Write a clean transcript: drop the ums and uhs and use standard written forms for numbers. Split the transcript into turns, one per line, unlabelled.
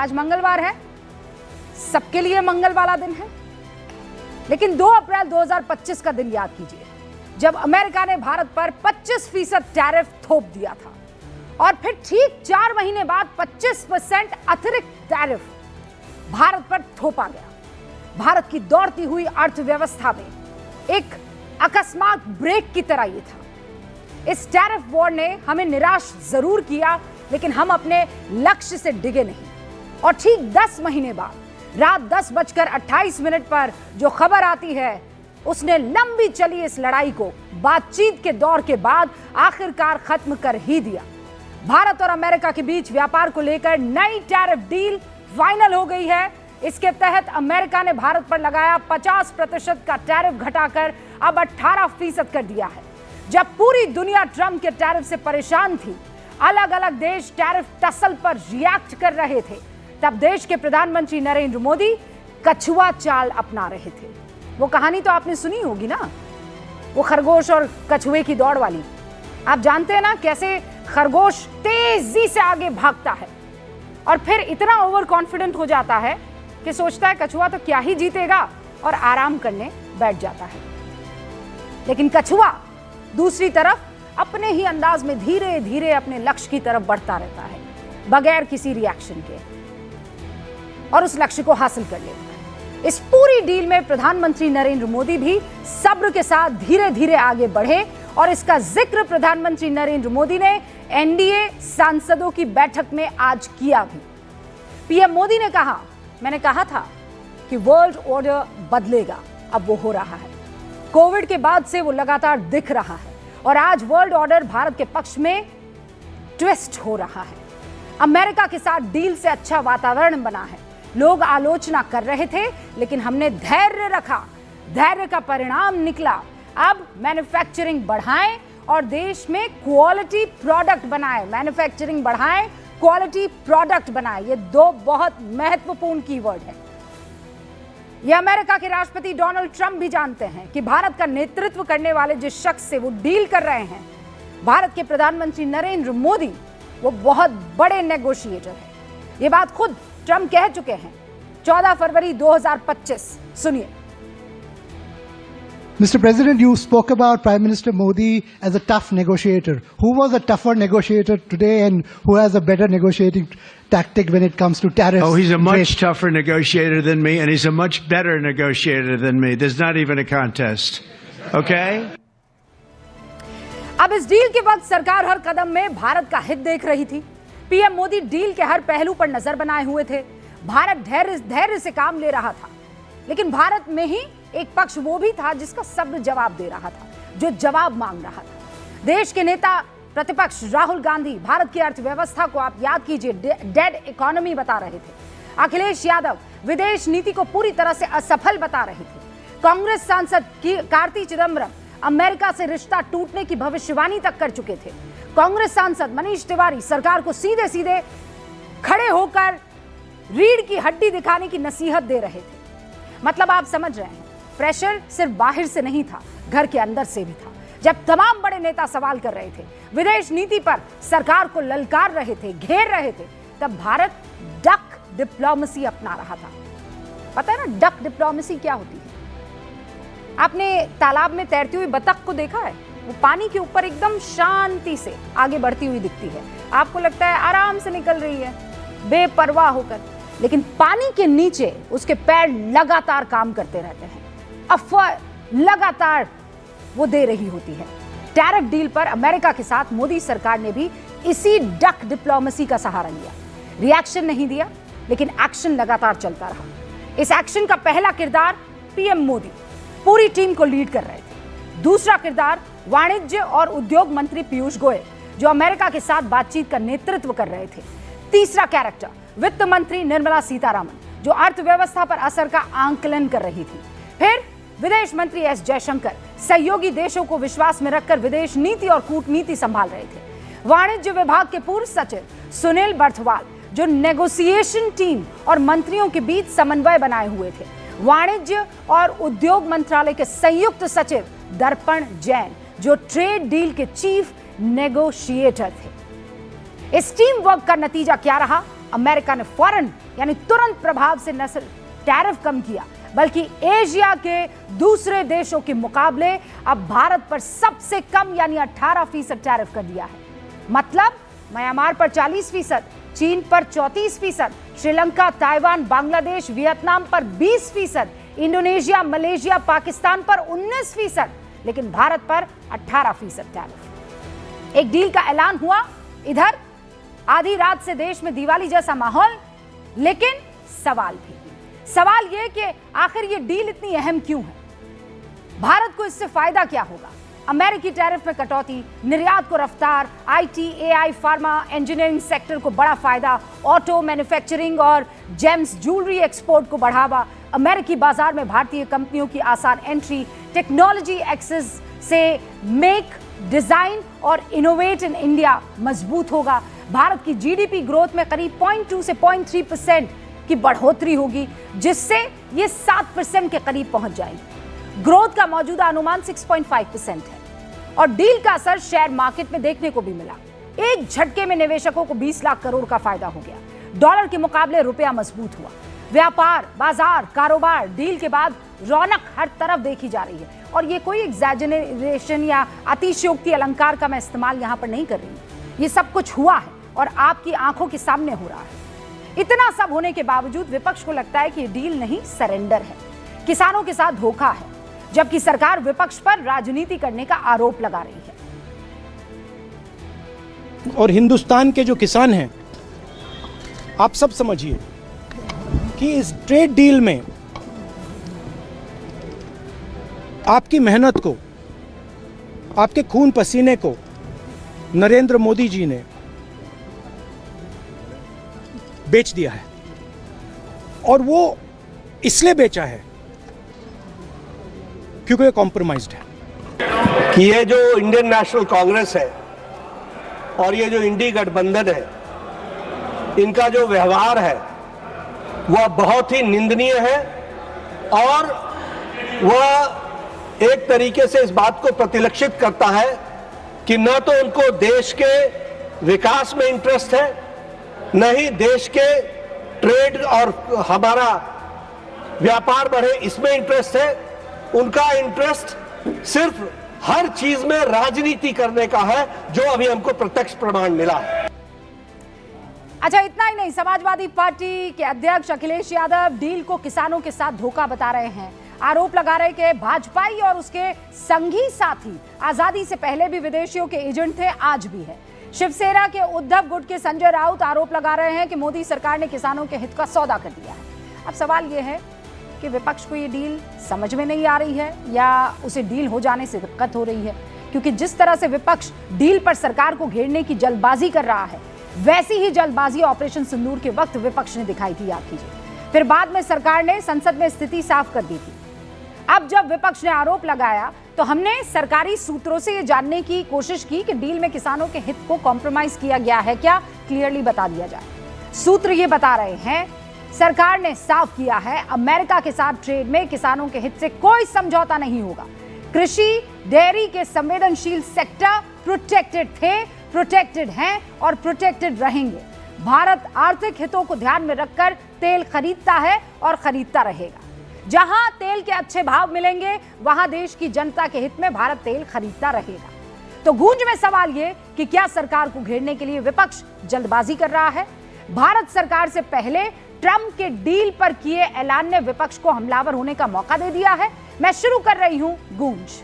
आज मंगलवार है, सबके लिए मंगल वाला दिन है, लेकिन 2 अप्रैल 2025 का दिन याद कीजिए, जब अमेरिका ने भारत पर 25% टैरिफ थोप दिया था और फिर ठीक 4 महीने बाद 25% अतिरिक्त टैरिफ भारत पर थोपा गया। भारत की दौड़ती हुई अर्थव्यवस्था में एक अकस्मात ब्रेक की तरह यह था। इस टैरिफ वॉर ने हमें निराश जरूर किया, लेकिन हम अपने लक्ष्य से डिगे नहीं। और ठीक 10 महीने बाद रात 10:28 पर जो खबर आती है, उसने लंबी चली इस लड़ाई को बातचीत के दौर के बाद आखिरकार खत्म कर ही दिया। भारत और अमेरिका के बीच व्यापार को लेकर नई टैरिफ डील फाइनल हो गई है। इसके तहत अमेरिका ने भारत पर लगाया 50% का टैरिफ घटाकर अब 18% कर दिया है। जब पूरी दुनिया ट्रंप के टैरिफ से परेशान थी, अलग अलग देश टैरिफ टसल पर रिएक्ट कर रहे थे, तब देश के प्रधानमंत्री नरेंद्र मोदी कछुआ चाल अपना रहे थे। वो कहानी तो आपने सुनी होगी ना, वो खरगोश और कछुए की दौड़ वाली। आप जानते हैं ना कैसे खरगोश तेजी से आगे भागता है और फिर इतना ओवर कॉन्फिडेंट हो जाता है कि सोचता है कछुआ तो क्या ही जीतेगा और आराम करने बैठ जाता है। लेकिन कछुआ दूसरी तरफ अपने ही अंदाज में धीरे धीरे अपने लक्ष्य की तरफ बढ़ता रहता है, बगैर किसी रिएक्शन के, और उस लक्ष्य को हासिल कर लेता है। इस पूरी डील में प्रधानमंत्री नरेंद्र मोदी भी सब्र के साथ धीरे धीरे आगे बढ़े और इसका जिक्र प्रधानमंत्री नरेंद्र मोदी ने एनडीए सांसदों की बैठक में आज किया भी। पीएम मोदी ने कहा, मैंने कहा था कि वर्ल्ड ऑर्डर बदलेगा, अब वो हो रहा है। कोविड के बाद से वो लगातार दिख रहा है और आज वर्ल्ड ऑर्डर भारत के पक्ष में ट्विस्ट हो रहा है। अमेरिका के साथ डील से अच्छा वातावरण बना है। लोग आलोचना कर रहे थे, लेकिन हमने धैर्य रखा, धैर्य का परिणाम निकला। अब मैन्युफैक्चरिंग बढ़ाएं और देश में क्वालिटी प्रोडक्ट बनाएं। मैन्युफैक्चरिंग बढ़ाएं, क्वालिटी प्रोडक्ट बनाएं, ये 2 बहुत महत्वपूर्ण कीवर्ड है। यह अमेरिका के राष्ट्रपति डोनाल्ड ट्रंप भी जानते हैं कि भारत का नेतृत्व करने वाले जिस शख्स से वो डील कर रहे हैं, भारत के प्रधानमंत्री नरेंद्र मोदी, वो बहुत बड़े नेगोशिएटर हैं। ये बात खुद ट्रंप कह चुके हैं 14 फरवरी 2025। सुनिए।
Mr. President, you spoke about Prime Minister Modi as a tough negotiator. Who was a tougher negotiator today and who has a better negotiating tactic when it comes to tariffs?
Oh, he's a much tougher negotiator than me, and he's a much better negotiator than me. There's not even a contest. Okay?
अब इस deal के वक्त सरकार हर कदम में भारत का हित देख रही थी। पीएम मोदी डील के हर पहलू पर नजर बनाए हुए थे। भारत धैर्य से काम ले रहा था, लेकिन भारत में ही एक पक्ष वो भी था जिसका सब्र जवाब दे रहा था, जो जवाब मांग रहा था। देश के नेता प्रतिपक्ष राहुल गांधी भारत की अर्थव्यवस्था को, आप याद कीजिए, डेड इकोनॉमी बता रहे थे। अखिलेश यादव विदेश नीति को पूरी तरह से असफल बता रहे थे। कांग्रेस सांसद कार्ति चिदंबरम अमेरिका से रिश्ता टूटने की भविष्यवाणी तक कर चुके थे। कांग्रेस सांसद मनीष तिवारी सरकार को सीधे सीधे खड़े होकर रीढ़ की हड्डी दिखाने की नसीहत दे रहे थे। मतलब आप समझ रहे हैं, प्रेशर सिर्फ बाहर से नहीं था, घर के अंदर से भी था। जब तमाम बड़े नेता सवाल कर रहे थे, विदेश नीति पर सरकार को ललकार रहे थे, घेर रहे थे, तब भारत डक डिप्लोमेसी अपना रहा था। पता है ना डक डिप्लोमेसी क्या होती है? आपने तालाब में तैरती हुई बतख को देखा है? वो पानी के ऊपर एकदम शांति से आगे बढ़ती हुई दिखती है। आपको लगता है आराम से निकल रही है, बेपरवाह होकर, लेकिन पानी के नीचे उसके पैर लगातार काम करते रहते हैं। अफवाह लगातार वो दे रही होती है। टैरिफ डील पर अमेरिका के साथ मोदी सरकार ने भी इसी डक डिप्लोमेसी का सहारा लिया। रिएक्शन नहीं दिया, लेकिन एक्शन लगातार चलता रहा। इस एक्शन का पहला किरदार पीएम मोदी पूरी टीम को लीड कर रहे थे। दूसरा किरदार वाणिज्य और उद्योग मंत्री पीयूष गोयल, जो अमेरिका के साथ बातचीत का नेतृत्व कर रहे थे। तीसरा कैरेक्टर वित्त मंत्री निर्मला सीतारामन, जो अर्थव्यवस्था पर असर का आंकलन कर रही थी। फिर विदेश मंत्री एस जयशंकर सहयोगी देशों को विश्वास में रखकर विदेश नीति और कूटनीति संभाल रहे थे। वाणिज्य विभाग के पूर्व सचिव सुनील बर्थवाल, जो नेगोशिएशन टीम और मंत्रियों के बीच समन्वय बनाए हुए थे। वाणिज्य और उद्योग मंत्रालय के संयुक्त सचिव दर्पण जैन, जो ट्रेड डील के चीफ नेगोशिएटर थे। इस टीम वर्क का नतीजा क्या रहा? अमेरिका ने फौरन यानी तुरंत प्रभाव से न सिर्फ टैरिफ कम किया बल्कि एशिया के दूसरे देशों के मुकाबले अब भारत पर सबसे कम यानी 18% टैरिफ कर दिया है। मतलब म्यांमार पर 40%, चीन पर 34%, श्रीलंका, ताइवान, बांग्लादेश, वियतनाम पर 20%, इंडोनेशिया, मलेशिया, पाकिस्तान पर 19%, लेकिन भारत पर 18% टैरिफ। एक डील का ऐलान हुआ, इधर आधी रात से देश में दिवाली जैसा माहौल, लेकिन सवाल यह कि आखिर यह डील इतनी अहम क्यों है? भारत को इससे फायदा क्या होगा? अमेरिकी टैरिफ में कटौती, निर्यात को रफ्तार, IT, AI, pharma, engineering sector को बड़ा फायदा, ऑटो, मैन्युफैक्चरिंग और जेम्स ज्वेलरी एक्सपोर्ट को बढ़ावा, अमेरिकी बाजार में भारतीय कंपनियों की आसान एंट्री, टेक्नोलॉजी एक्सेस से मेक, डिजाइन और इनोवेट इन इंडिया मजबूत होगा। भारत की जीडीपी ग्रोथ में करीब 0.2 से 0.3% की बढ़ोतरी होगी, जिससे ये 7% के करीब पहुंच जाएगी। ग्रोथ का मौजूदा अनुमान 6.5% है और डील का असर शेयर मार्केट में देखने को भी मिला। एक झटके में निवेशकों को 20 लाख करोड़ का फायदा हो गया। डॉलर के मुकाबले रुपया मजबूत हुआ। व्यापार, बाजार, कारोबार, डील के बाद रौनक हर तरफ देखी जा रही है और ये कोई एग्जैजरेशन या अतिशयोक्ति अलंकार का मैं इस्तेमाल यहां पर नहीं कर रही हूं। ये सब कुछ हुआ है और आपकी आंखों के सामने हो रहा है। इतना सब होने के बावजूद विपक्ष को लगता है कि ये डील नहीं, सरेंडर है, किसानों के साथ धोखा है, जबकि सरकार विपक्ष पर राजनीति करने का आरोप लगा रही है।
और हिंदुस्तान के जो किसान हैं, आप सब समझिए कि इस ट्रेड डील में आपकी मेहनत को, आपके खून पसीने को नरेंद्र मोदी जी ने बेच दिया है और वो इसलिए बेचा है क्योंकि ये कॉम्प्रोमाइज्ड है।
कि ये जो इंडियन नेशनल कांग्रेस है और ये जो इंडी गठबंधन है, इनका जो व्यवहार है वह बहुत ही निंदनीय है और वह एक तरीके से इस बात को प्रतिलक्षित करता है कि न तो उनको देश के विकास में इंटरेस्ट है, न ही देश के ट्रेड और हमारा व्यापार बढ़े इसमें इंटरेस्ट है। उनका इंटरेस्ट सिर्फ हर चीज में राजनीति करने का है, जो अभी हमको प्रत्यक्ष प्रमाण मिला है।
अच्छा, इतना ही नहीं, समाजवादी पार्टी के अध्यक्ष अखिलेश यादव डील को किसानों के साथ धोखा बता रहे हैं। आरोप लगा रहे कि भाजपाई और उसके संगी साथी आजादी से पहले भी विदेशियों के एजेंट थे, आज भी है। शिवसेना के उद्धव गुट के संजय राउत आरोप लगा रहे हैं कि मोदी सरकार ने किसानों के हित का सौदा कर दिया है। अब सवाल यह है कि विपक्ष को ये डील समझ में नहीं आ रही है या उसे डील हो जाने से दिक्कत हो रही है, क्योंकि जिस तरह से विपक्ष डील पर सरकार को घेरने की जल्दबाजी कर रहा है, वैसी ही जल्दबाजी ऑपरेशन सिंदूर के वक्त विपक्ष ने दिखाई थी, याद कीजिए। फिर बाद में सरकार ने संसद में स्थिति साफ कर दी थी। अब जब विपक्ष ने आरोप लगाया तो हमने सरकारी सूत्रों से ये जानने की कोशिश की कि डील में किसानों के हित को कॉम्प्रोमाइज किया गया है क्या, क्लियरली बता दिया जाए। सूत्र ये बता रहे हैं, सरकार ने साफ किया है अमेरिका के साथ ट्रेड में किसानों के हित से कोई समझौता नहीं होगा। कृषि, डेयरी के संवेदनशील सेक्टर प्रोटेक्टेड थे, प्रोटेक्टेड हैं और प्रोटेक्टेड रहेंगे। भारत आर्थिक हितों को ध्यान में रखकर तेल खरीदता है और खरीदता रहेगा। जहां तेल के अच्छे भाव मिलेंगे, वहां देश की जनता के हित में भारत तेल खरीदता रहेगा। तो गूंज में सवाल ये कि क्या सरकार को घेरने के लिए विपक्ष जल्दबाजी कर रहा है? भारत सरकार से पहले ट्रंप के डील पर किए ऐलान ने विपक्ष को हमलावर होने का मौका दे दिया है। मैं शुरू कर रही हूं गूंज।